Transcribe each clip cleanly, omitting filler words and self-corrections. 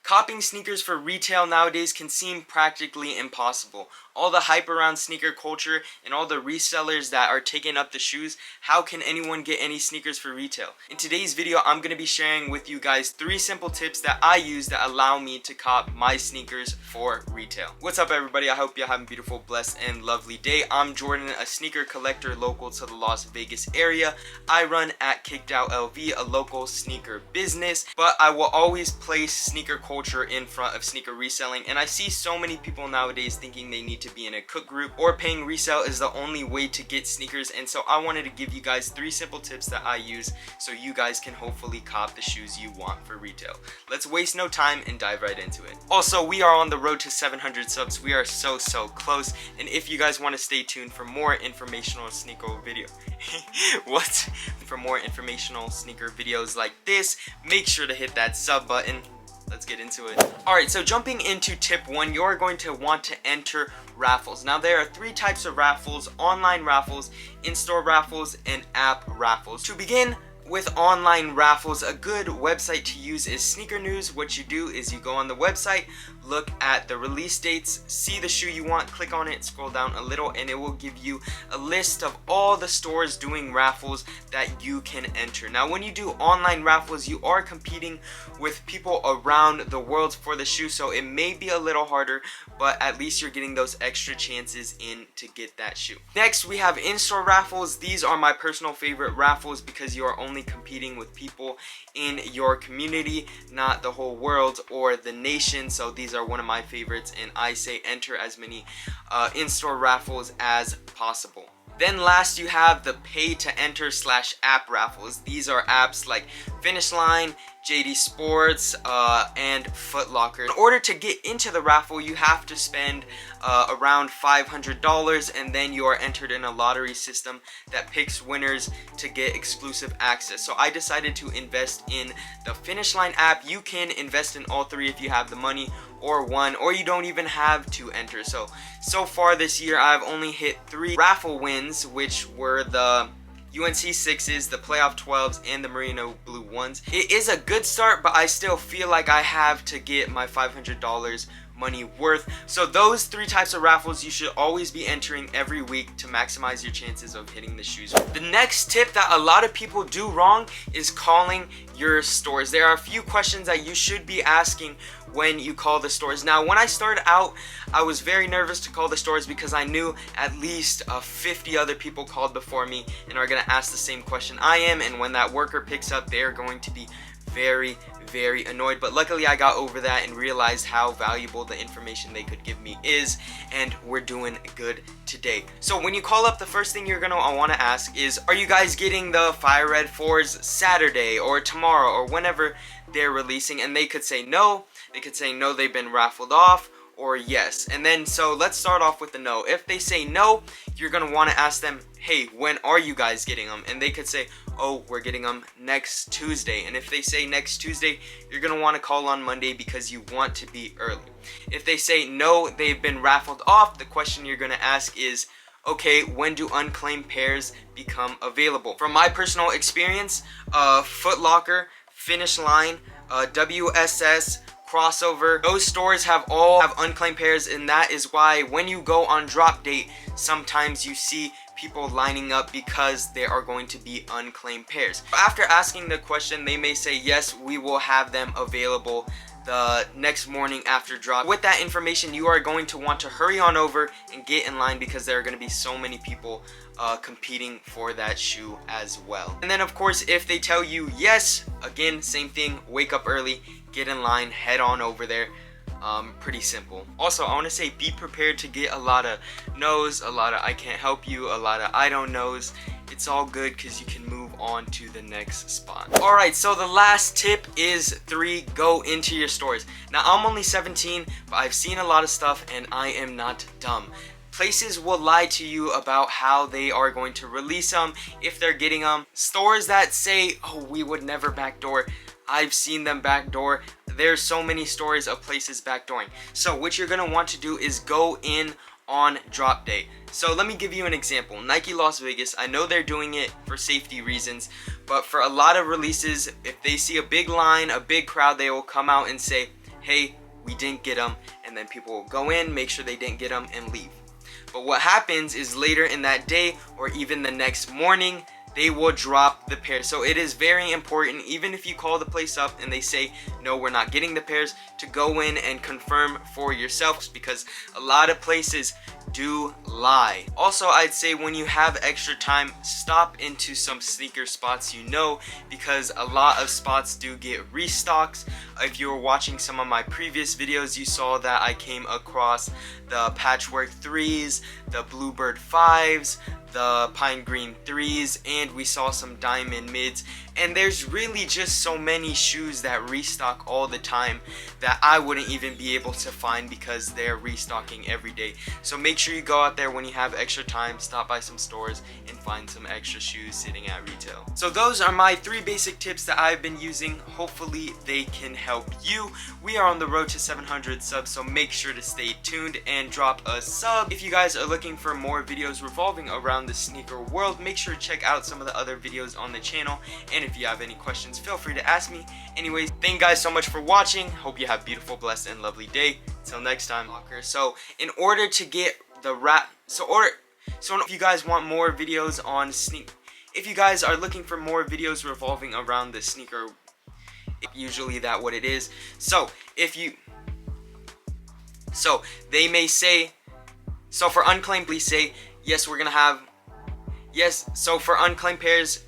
Copying sneakers for retail nowadays can seem practically impossible. All the hype around sneaker culture and all the resellers that are taking up the shoes, how can anyone get any sneakers for retail? In today's video, I'm going to be sharing with you guys 3 simple tips that I use that allow me to cop my sneakers for retail. What's up everybody? I hope you're having a beautiful, blessed, and lovely day. I'm Jordan, a sneaker collector local to the Las Vegas area. I run at Kicked Out LV, a local sneaker business, but I will always place sneaker culture in front of sneaker reselling, and I see so many people nowadays thinking they need to be in a cook group or paying resale is the only way to get sneakers. And so I wanted to give you guys 3 simple tips that I use so you guys can hopefully cop the shoes you want for retail. Let's waste no time and dive right into it. Also, we are on the road to 700 subs. We are so close, and if you guys want to stay tuned for more informational sneaker video for more informational sneaker videos like this, make sure to hit that sub button. Let's get into it. Alright, so jumping into tip 1, you're going to want to enter raffles. Now there are 3 types of raffles: online raffles, in-store raffles, and app raffles. To begin with online raffles, a good website to use is Sneaker News. What you do is you go on the website, look at the release dates, see the shoe you want, click on it, scroll down a little, and it will give you a list of all the stores doing raffles that you can enter. Now when you do online raffles, you are competing with people around the world for the shoe, so it may be a little harder, but at least you're getting those extra chances in to get that shoe. Next, we have in-store raffles. These are my personal favorite raffles because you are only competing with people in your community, not the whole world or the nation. So these are one of my favorites, and I say enter as many in-store raffles as possible. Then last, you have the pay to enter / app raffles. These are apps like Finish Line, JD Sports, and Foot Locker. In order to get into the raffle, you have to spend around $500, and then you are entered in a lottery system that picks winners to get exclusive access. So I decided to invest in the Finish Line app. You can invest in all 3 if you have the money, or 1, or you don't even have to enter. So far this year, I've only hit 3 raffle wins, which were the UNC 6s, the playoff 12s, and the Merino Blue 1s. It is a good start, but I still feel like I have to get my $500 money worth. So those 3 types of raffles you should always be entering every week to maximize your chances of hitting the shoes. The next tip that a lot of people do wrong is calling your stores. There are a few questions that you should be asking when you call the stores. Now when I started out, I was very nervous to call the stores because I knew at least 50 other people called before me and are going to ask the same question I am, and when that worker picks up, they're going to be very annoyed. But luckily I got over that and realized how valuable the information they could give me is, and we're doing good today. So when you call up, the first thing you're gonna want to ask is, are you guys getting the Fire Red 4s Saturday or tomorrow or whenever they're releasing? And they could say no, they could say no, they've been raffled off, or yes. And then so let's start off with the no. If they say no, you're gonna want to ask them, hey, when are you guys getting them? And they could say, oh, we're getting them next Tuesday. And if they say next Tuesday, you're gonna want to call on Monday because you want to be early. If they say no, they've been raffled off, the question you're gonna ask is, okay, when do unclaimed pairs become available? From my personal experience, Foot Locker, Finish Line, WSS, Crossover, those stores all have unclaimed pairs, and that is why when you go on drop date, sometimes you see people lining up because there are going to be unclaimed pairs. After asking the question, they may say, yes, we will have them available the next morning after drop. With that information, you are going to want to hurry on over and get in line because there are going to be so many people competing for that shoe as well. And then of course, if they tell you yes, again, same thing, wake up early, get in line, head on over there. Pretty simple. Also, I want to say be prepared to get a lot of no's, a lot of I can't help you, a lot of I don't knows. It's all good because you can move on to the next spot. Alright, so the last tip is 3, go into your stores. Now I'm only 17, but I've seen a lot of stuff and I am not dumb. Places will lie to you about how they are going to release them, if they're getting them. Stores that say, oh, we would never backdoor, I've seen them backdoor. There's so many stories of places backdooring. So what you're gonna want to do is go in on drop day. So let me give you an example. Nike Las Vegas, I know they're doing it for safety reasons, but for a lot of releases, if they see a big line, a big crowd, they will come out and say, hey, we didn't get them, and then people will go in, make sure they didn't get them, and leave. But what happens is later in that day or even the next morning, they will drop the pairs. So it is very important, even if you call the place up and they say, no, we're not getting the pairs, to go in and confirm for yourselves, because a lot of places do lie. Also, I'd say when you have extra time, stop into some sneaker spots you know, because a lot of spots do get restocks. If you were watching some of my previous videos, you saw that I came across the Patchwork 3s, the Bluebird 5s, the Pine Green 3s, and we saw some Diamond mids. And there's really just so many shoes that restock all the time that I wouldn't even be able to find, because they're restocking every day. So make sure you go out there when you have extra time, stop by some stores and find some extra shoes sitting at retail. So those are my 3 basic tips that I've been using. Hopefully they can help you. We are on the road to 700 subs, so make sure to stay tuned and drop a sub. If you guys are looking for more videos revolving around the sneaker world, make sure to check out some of the other videos on the channel. And if you have any questions, feel free to ask me. Anyways, thank you guys so much for watching. Hope you have a beautiful, blessed, and lovely day. Until next time. So in order to get the if you guys want more videos on if you guys are looking for more videos revolving around the sneaker, usually that's what it is. So they may say, so for unclaimed, please say, yes, we're gonna have, yes, so for unclaimed pairs,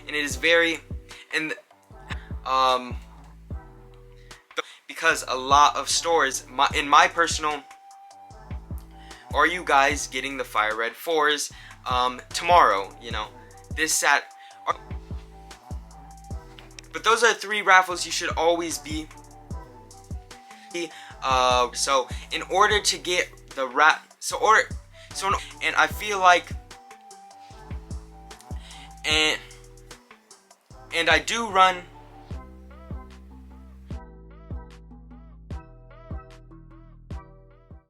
and it is very, and because a lot of stores, in my personal, are you guys getting the Fire Red 4s tomorrow, you know, this Sat, but those are 3 raffles you should always be, so in order to get the and I feel like, and I do run